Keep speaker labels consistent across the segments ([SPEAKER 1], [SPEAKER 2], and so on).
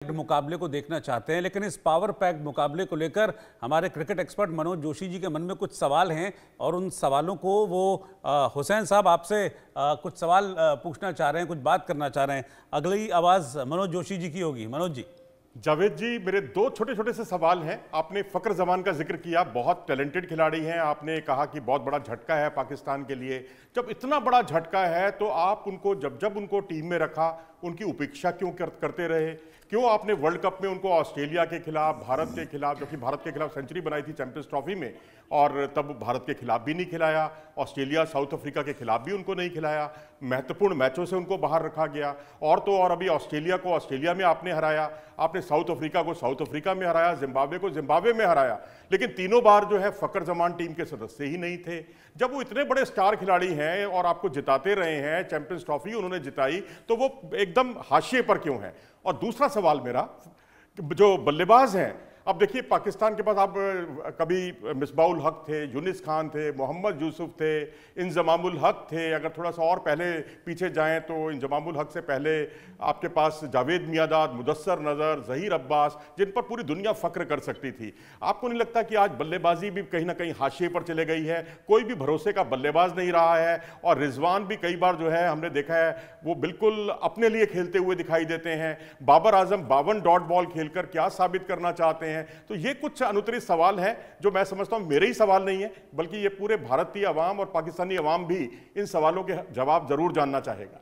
[SPEAKER 1] मुकाबले को देखना चाहते हैं, लेकिन इस पावर पैक्ड मुकाबले को लेकर हमारे क्रिकेट एक्सपर्ट मनोज जोशी जी के मन में कुछ सवाल हैं और उन सवालों को वो हुसैन साहब आपसे कुछ सवाल पूछना चाह रहे हैं, कुछ बात करना चाह रहे हैं। अगली आवाज़ मनोज जोशी जी की होगी। मनोज जी।
[SPEAKER 2] जावेद जी, मेरे दो छोटे छोटे से सवाल हैं। आपने फखर जमान का जिक्र किया, बहुत टैलेंटेड खिलाड़ी हैं। आपने कहा कि बहुत बड़ा झटका है पाकिस्तान के लिए। जब इतना बड़ा झटका है तो आप उनको जब उनको टीम में रखा, उनकी उपेक्षा क्यों करते रहे? क्यों आपने वर्ल्ड कप में उनको ऑस्ट्रेलिया के खिलाफ, भारत के खिलाफ, जबकि भारत के खिलाफ सेंचुरी बनाई थी चैंपियंस ट्रॉफी में, और तब भारत के खिलाफ भी नहीं खिलाया, ऑस्ट्रेलिया साउथ अफ्रीका के खिलाफ भी उनको नहीं खिलाया, महत्वपूर्ण मैचों से उनको बाहर रखा गया। और तो और अभी ऑस्ट्रेलिया को ऑस्ट्रेलिया में आपने हराया, आपने साउथ अफ्रीका को साउथ अफ्रीका में हराया, जिम्बाब्वे को जिम्बाब्वे में हराया, लेकिन तीनों बार जो है फखर जमान टीम के सदस्य ही नहीं थे। जब वो इतने बड़े स्टार खिलाड़ी हैं और आपको जिताते रहे हैं, चैंपियंस ट्रॉफी उन्होंने जिताई, तो वो एकदम हाशिए पर क्यों है? और दूसरा सवाल मेरा, जो बल्लेबाज हैं, अब देखिए पाकिस्तान के पास आप कभी मिसबाउल हक थे, यूनिस खान थे, मोहम्मद यूसुफ थे, इंजमामुल हक थे। अगर थोड़ा सा और पहले पीछे जाएं तो इंजमामुल हक से पहले आपके पास जावेद मियादाद, मुदस्सर नज़र, जहीर अब्बास, जिन पर पूरी दुनिया फख्र कर सकती थी। आपको नहीं लगता कि आज बल्लेबाजी भी कहीं ना कहीं हाशिए पर चले गई है? कोई भी भरोसे का बल्लेबाज नहीं रहा है। और रिजवान भी कई बार जो है हमने देखा है वो बिल्कुल अपने लिए खेलते हुए दिखाई देते हैं। बाबर आजम 52 डॉट बॉल खेलकर क्या साबित करना चाहते हैं? तो ये कुछ अनुत्तरित सवाल हैं जो मैं समझता हूं मेरे ही सवाल नहीं है, बल्कि ये पूरे भारतीय अवाम और पाकिस्तानी अवाम भी इन सवालों के जवाब जरूर जानना चाहेगा।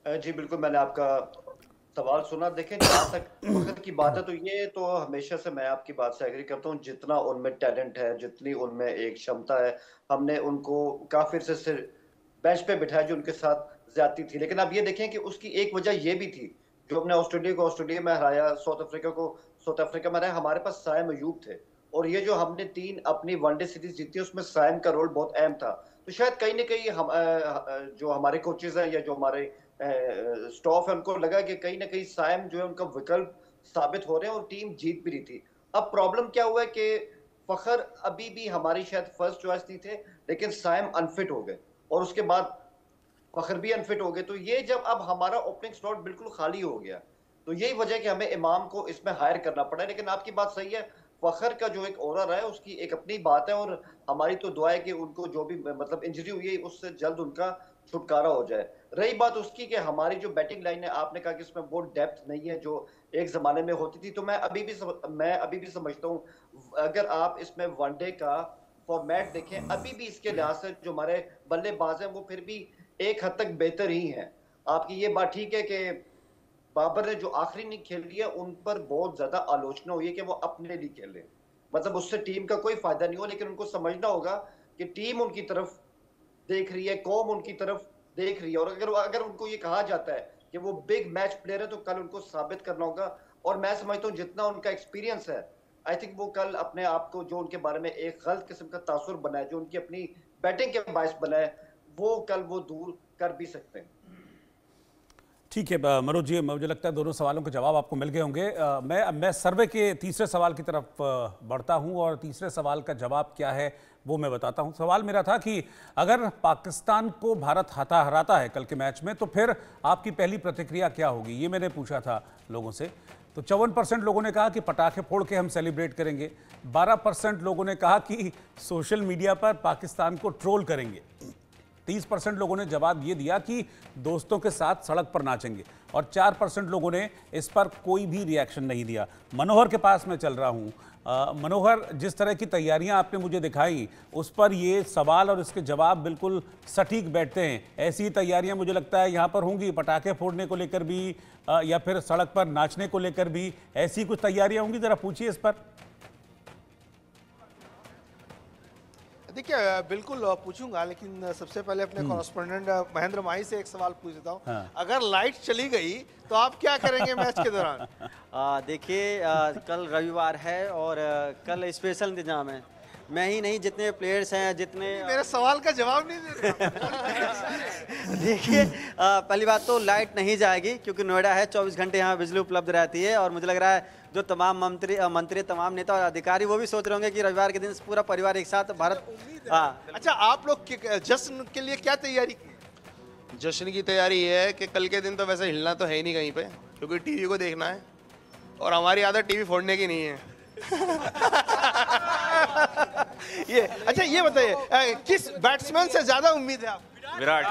[SPEAKER 3] जी बिल्कुल, मैंने आपका सवाल सुना। देखें, जहाँ तक वक्त की बात है तो ये तो हमेशा से मैं आपकी बात से एग्री करता हूँ। जितना उनमें टैलेंट है, जितनी उनमें एक क्षमता है, हमने उनको काफी से बेंच पे बिठाया जो उनके साथ ज्यादती थी। लेकिन अब ये देखें कि उसकी एक वजह ये भी थी, जो हमने ऑस्ट्रेलिया को ऑस्ट्रेलिया में हराया, साउथ अफ्रीका को साउथ अफ्रीका में हराया, हमारे पास साइम अयूब थे। और ये जो हमने 3 अपनी वनडे सीरीज जीती, उसमें साइम का रोल बहुत अहम था। तो शायद कहीं ना कहीं हम जो हमारे कोचेज हैं या जो हमारे स्टाफ है, उनको लगा कि कहीं ना कहीं साइम जो है उनका विकल्प साबित हो रहे हैं और टीम जीत भी रही थी। अब प्रॉब्लम क्या हुआ है कि फखर अभी भी हमारी शायद फर्स्ट चॉइस नहीं थे, लेकिन साइम अनफिट हो गए और उसके बाद फखर भी अनफिट हो गए। तो ये जब अब हमारा ओपनिंग स्लॉट बिल्कुल खाली हो गया, तो यही वजह कि हमें इमाम को इसमें हायर करना पड़ा। लेकिन आपकी बात सही है, फखर का जो एक ओरा रहा है उसकी एक अपनी बात है, और हमारी तो दुआ है कि उनको जो भी मतलब इंजरी हुई है उससे जल्द उनका छुटकारा हो जाए। रही बात उसकी कि हमारी जो बैटिंग लाइन है, आपने कहा कि इसमें वो डेप्थ नहीं है जो एक जमाने में होती थी। तो मैं अभी भी समझता हूँ, अगर आप इसमें वनडे का फॉर्मेट देखें, अभी भी इसके लिहाज से जो हमारे बल्लेबाज हैं वो फिर भी एक हद तक बेहतर ही हैं। आपकी ये बात ठीक है कि बाबर ने जो आखिरी इनिंग खेल लिया उन पर बहुत ज्यादा आलोचना हुई है कि वो अपने लिए खेले, मतलब उससे टीम का कोई फायदा नहीं हो। लेकिन उनको समझना होगा कि टीम उनकी तरफ देख रही है, कौम उनकी तरफ देख रही है, और अगर उनको ये कहा जाता है कि वो बिग मैच प्लेयर है तो कल उनको साबित करना होगा। और मैं समझता हूँ जितना उनका एक्सपीरियंस है, आई थिंक वो कल अपने आप को जो उनके बारे में एक गलत किस्म का तासुर बनाए, जो उनकी अपनी बैटिंग के बायस बनाए, वो कल वो दूर कर भी सकते हैं।
[SPEAKER 1] ठीक है मनोज जी, मुझे लगता है दोनों सवालों के जवाब आपको मिल गए होंगे। मैं सर्वे के तीसरे सवाल की तरफ बढ़ता हूं और तीसरे सवाल का जवाब क्या है वो मैं बताता हूं। सवाल मेरा था कि अगर पाकिस्तान को भारत हराता है कल के मैच में, तो फिर आपकी पहली प्रतिक्रिया क्या होगी, ये मैंने पूछा था लोगों से। तो 54% लोगों ने कहा कि पटाखे फोड़ के हम सेलिब्रेट करेंगे, 12% लोगों ने कहा कि सोशल मीडिया पर पाकिस्तान को ट्रोल करेंगे, 30% लोगों ने जवाब ये दिया कि दोस्तों के साथ सड़क पर नाचेंगे, और 4% लोगों ने इस पर कोई भी रिएक्शन नहीं दिया। मनोहर के पास मैं चल रहा हूँ। मनोहर, जिस तरह की तैयारियां आपने मुझे दिखाई, उस पर ये सवाल और इसके जवाब बिल्कुल सटीक बैठते हैं। ऐसी तैयारियां मुझे लगता है यहाँ पर होंगी, पटाखे फोड़ने को लेकर भी या फिर सड़क पर नाचने को लेकर भी ऐसी कुछ तैयारियां होंगी, ज़रा पूछिए इस पर।
[SPEAKER 4] देखिए बिल्कुल पूछूंगा, लेकिन सबसे पहले अपने कॉरेस्पोंडेंट महेंद्र माही से एक सवाल पूछ देता हूँ। हाँ। अगर लाइट चली गई तो आप क्या करेंगे मैच के दौरान?
[SPEAKER 5] देखिए कल रविवार है और कल स्पेशल इंतजाम है। मैं ही नहीं, जितने प्लेयर्स हैं, जितने
[SPEAKER 4] मेरे सवाल का जवाब नहीं दे रहे।
[SPEAKER 5] देखिए पहली बात तो लाइट नहीं जाएगी, क्योंकि नोएडा है, 24 घंटे यहाँ बिजली उपलब्ध रहती है। और मुझे लग रहा है जो तमाम मंत्री तमाम नेता और अधिकारी वो भी सोच रहे होंगे कि रविवार के दिन पूरा परिवार एक साथ भारत।
[SPEAKER 4] अच्छा, आप लोग जश्न के लिए क्या तैयारी की?
[SPEAKER 6] जश्न की तैयारी ये है कि कल के दिन तो वैसे हिलना तो है ही नहीं कहीं पे,
[SPEAKER 4] क्योंकि टीवी को देखना है और हमारी आदत टीवी फोड़ने की नहीं है। ये अच्छा, ये बताइए किस बैट्समैन से ज्यादा उम्मीद है आप?
[SPEAKER 6] Virat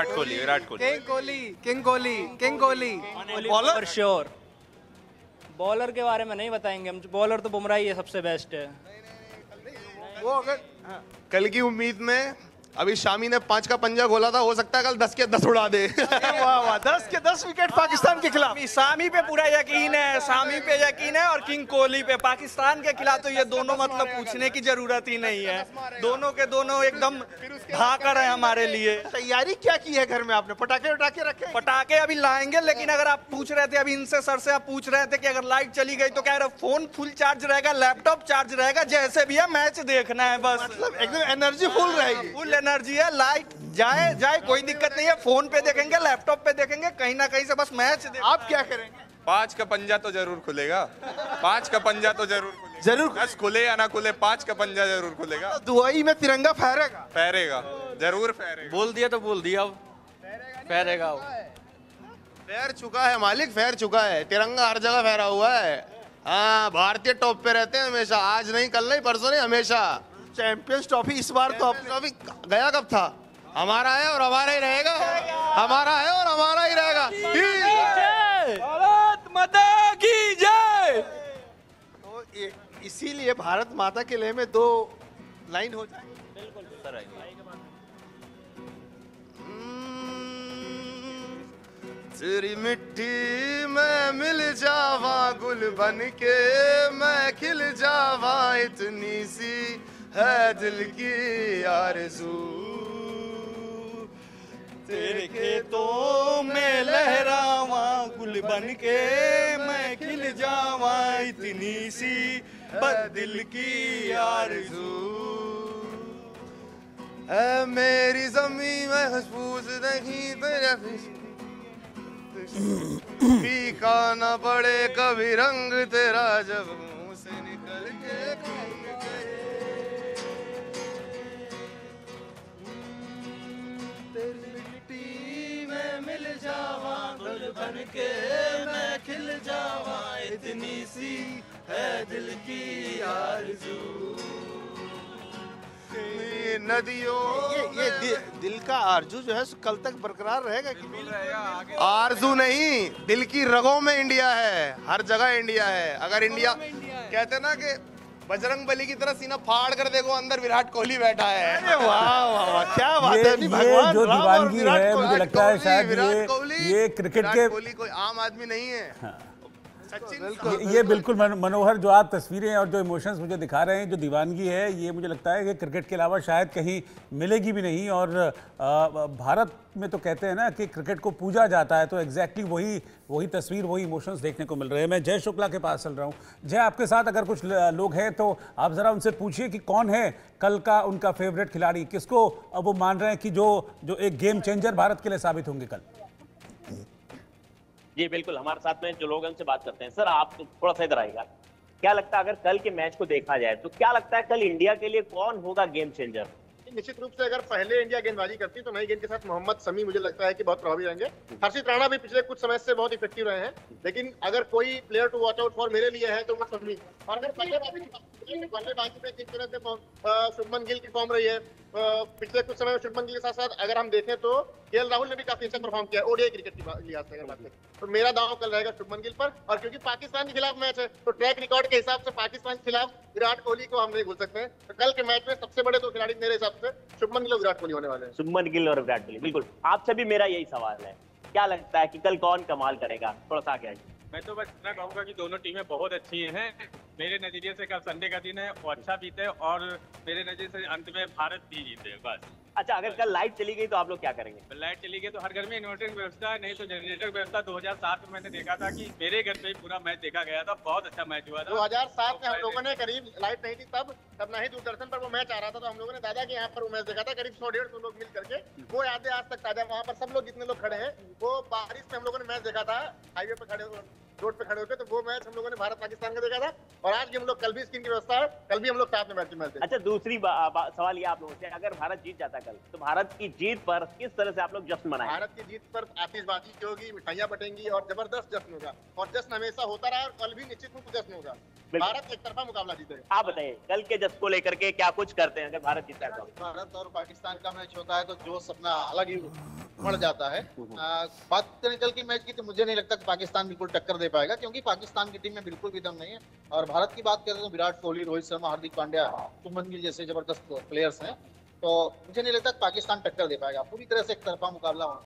[SPEAKER 6] Kohli. King Kohli.
[SPEAKER 7] Bowler sure. Bowler के बारे में नहीं बताएंगे हम, बॉलर तो बुमराह ही है, सबसे बेस्ट है
[SPEAKER 4] वो। अगर कल की उम्मीद में अभी शामी ने 5 का पंजा खोला था, हो सकता है कल 10 के 10 उड़ा दे। वाह वाह, 10 के 10 विकेट पाकिस्तान के खिलाफ।
[SPEAKER 7] सामी पे पूरा यकीन है, सामी पे यकीन है और किंग कोहली पे। पाकिस्तान के खिलाफ तो ये दोनों मतलब पूछने की जरूरत ही नहीं है, दोनों के दोनों एकदम भाकर है हमारे लिए।
[SPEAKER 4] तैयारी क्या की है घर में आपने? पटाखे रखे?
[SPEAKER 7] पटाखे अभी लाएंगे, लेकिन अगर आप पूछ रहे थे अभी इनसे, सर से आप पूछ रहे थे कि अगर लाइट चली गई तो क्या फोन फुल चार्ज रहेगा, लैपटॉप चार्ज रहेगा, जैसे भी है मैच देखना है बस।
[SPEAKER 4] मतलब एकदम एनर्जी फुल रहेगी।
[SPEAKER 7] फुल एनर्जी है, लाइट जाए कोई दिक्कत नहीं है, फोन पे देखेंगे, लैपटॉप पे देखेंगे, कहीं ना कहीं से बस मैच
[SPEAKER 4] आप क्या करेंगे?
[SPEAKER 6] 5 का पंजा तो जरूर खुलेगा, 5 का पंजा तो जरूर
[SPEAKER 4] जरूर
[SPEAKER 6] 10 खुले या ना खुले, 5 का पंजा जरूर खुलेगा।
[SPEAKER 4] दुबई में तिरंगा
[SPEAKER 6] फहरेगा, जरूर फहरेगा।
[SPEAKER 7] बोल दिया तो बोल दिया, अब फहरेगा।
[SPEAKER 4] फहर चुका है मालिक, फहर चुका है, तिरंगा हर जगह फहरा हुआ है। हाँ, भारतीय टॉप पे रहते हैं हमेशा, आज नहीं, कल नहीं, परसों नहीं, हमेशा। चैंपियंस ट्रॉफी इस बार तो ट्रॉफी गया कब था? हमारा है और हमारा ही रहेगा, हमारा है और हमारा ही रहेगा।
[SPEAKER 7] भारत माता की जय।
[SPEAKER 4] तो इसीलिए भारत माता के लिए में 2 लाइन हो जाए।
[SPEAKER 7] बिल्कुल सर,
[SPEAKER 4] तेरी मिट्टी में मिल जावा, गुल बन के मैं खिल जावा, इतनी सी है दिल की आरज़ू, तेरे खेतों में लहरावा, गुल बन के मैं खिल जावा, इतनी सी है दिल की आरज़ू, है मेरी ज़मीं में महफूज नहीं तेरा फीका ना पड़े कभी रंग तेरा, जब मुंह से निकल के तेरी मिट्टी में मिल जावा, गुल बन के मैं खिल जावा, इतनी सी है दिल की आरज़ू। नदियों ये दिल का आरजू जो है कल तक बरकरार रहेगा कि? आरजू नहीं, दिल की रगों में इंडिया है, हर जगह इंडिया है। अगर इंडिया कहते हैं ना कि बजरंग बली की तरह सीना फाड़ कर देखो, अंदर विराट कोहली बैठा है। अरे वाह वाह वाह, क्या बात है।
[SPEAKER 1] ये जो दीवानगी है, मुझे लगता है शायद ये क्रिकेट के,
[SPEAKER 4] कोहली कोई आम आदमी नहीं है।
[SPEAKER 1] ये बिल्कुल मनोहर जो आप तस्वीरें और जो इमोशंस मुझे दिखा रहे हैं, जो दीवानगी है, ये मुझे लगता है कि क्रिकेट के अलावा शायद कहीं मिलेगी भी नहीं। और भारत में तो कहते हैं ना कि क्रिकेट को पूजा जाता है, तो एग्जैक्टली वही तस्वीर, वही इमोशंस देखने को मिल रहे हैं। मैं जय शुक्ला के पास चल रहा हूँ। जय, आपके साथ अगर कुछ लोग हैं तो आप ज़रा उनसे पूछिए कि कौन है कल का उनका फेवरेट खिलाड़ी, किसको अब वो मान रहे हैं कि जो एक गेम चेंजर भारत के लिए साबित होंगे कल।
[SPEAKER 8] जी बिल्कुल, हमारे साथ में जो लोग हैं उनसे बात करते हैं। सर, आप थोड़ा सा इधर आइएगा। क्या लगता है अगर कल के मैच को देखा जाए तो क्या लगता है कल इंडिया के लिए कौन होगा गेम चेंजर?
[SPEAKER 9] निश्चित रूप से अगर पहले इंडिया गेंदबाजी करती तो नई गेंद के साथ मोहम्मद शमी मुझे लगता है कि बहुत प्रभावी रहेंगे। हर्षित राणा भी पिछले कुछ समय से बहुत इफेक्टिव रहे हैं, लेकिन अगर कोई player to watch out for मेरे लिए है तो वो शमी। और अगर बल्लेबाजी में जिस तरह से शुभमन गिल की फॉर्म रही है पिछले कुछ समय में, शुभमन गिल के साथ साथ अगर हम देखें तो केएल राहुल ने भी काफी अच्छा परफॉर्म किया ओडीआई क्रिकेट की लिहाज से अगर बात करें तो मेरा दांव कल रहेगा शुभमन गिल पर। और क्योंकि पाकिस्तान के खिलाफ मैच है तो ट्रैक रिकॉर्ड के हिसाब से पाकिस्तान के खिलाफ विराट कोहली को हम नहीं भूल सकते हैं। तो कल के मैच में सबसे बड़े 2 खिलाड़ी मेरे हिसाब से शुभमन गिल और विराट कोहली होने वाले हैं।
[SPEAKER 8] शुभमन गिल और विराट कोहली, बिल्कुल। आपसे भी मेरा यही सवाल है, क्या लगता है कि कल कौन कमाल करेगा? थोड़ा सा आगे आइए।
[SPEAKER 10] मैं तो बस इतना कहूँगा कि दोनों टीमें बहुत अच्छी हैं। मेरे नज़रिए से कल संडे का दिन है, वो अच्छा बीते और मेरे नज़रिए से अंत में भारत भी जीते बस।
[SPEAKER 8] अच्छा, अगर कल लाइट चली गई तो आप लोग क्या करेंगे?
[SPEAKER 10] लाइट चली गई तो हर घर में इन्वर्टर व्यवस्था है, नहीं तो जनरेटर व्यवस्था। 2007 में मैंने देखा था कि मेरे घर पे पूरा मैच देखा गया था, बहुत अच्छा मैच हुआ था।
[SPEAKER 9] 2007 में हम लोगों ने करीब लाइट नहीं थी तब ना ही दूरदर्शन पर वो मैच आ रहा था, तो हम लोगों ने दादा के यहाँ पर वो मैच देखा था करीब 100-150 लोग मिल करके। वो यादें आज तक ताजा, वहाँ पर सब लोग जितने लोग खड़े हैं, वो बारिश में हम लोगों ने मैच देखा था, हाईवे पर खड़े रोड पे खड़े होकर। तो वो मैच हम लोगों ने भारत पाकिस्तान का देखा था, और आज भी हम लोग, कल भी स्क्रीन की व्यवस्था है, कल भी हम लोग साथ में बैठ के मैच देखेंगे।
[SPEAKER 8] अच्छा, दूसरी सवाल ये आप लोगों से, अगर भारत जीत जाता कल, तो भारत की जीत पर किस तरह से आप लोग जश्न मनाएंगे?
[SPEAKER 9] भारत की जीत पर आतिशबाजी होगी, मिठाइयां बटेंगी और जबरदस्त जश्न होगा, और जश्न हमेशा होता रहा और कल भी निश्चित रूप से जश्न होगा। भारत एक तरफा मुकाबला जीतेगा।
[SPEAKER 8] आप बताइए कल के जश्न को लेकर के क्या कुछ करते हैं अगर भारत जीतता है तो?
[SPEAKER 11] भारत और पाकिस्तान का मैच होता है तो जोश अपना अलग ही बढ़ जाता है। बात करें कल की मैच की, तो मुझे नहीं लगता कि पाकिस्तान बिल्कुल टक्कर दे पाएगा, क्योंकि पाकिस्तान की टीम में बिल्कुल भी दम नहीं है। और भारत की बात करें तो विराट कोहली, रोहित शर्मा, हार्दिक पांड्या, शुभमन गिल जैसे जबरदस्त प्लेयर्स हैं, तो मुझे नहीं लगता कि पाकिस्तान टक्कर दे पाएगा। पूरी तरह से एक तरफा मुकाबला होना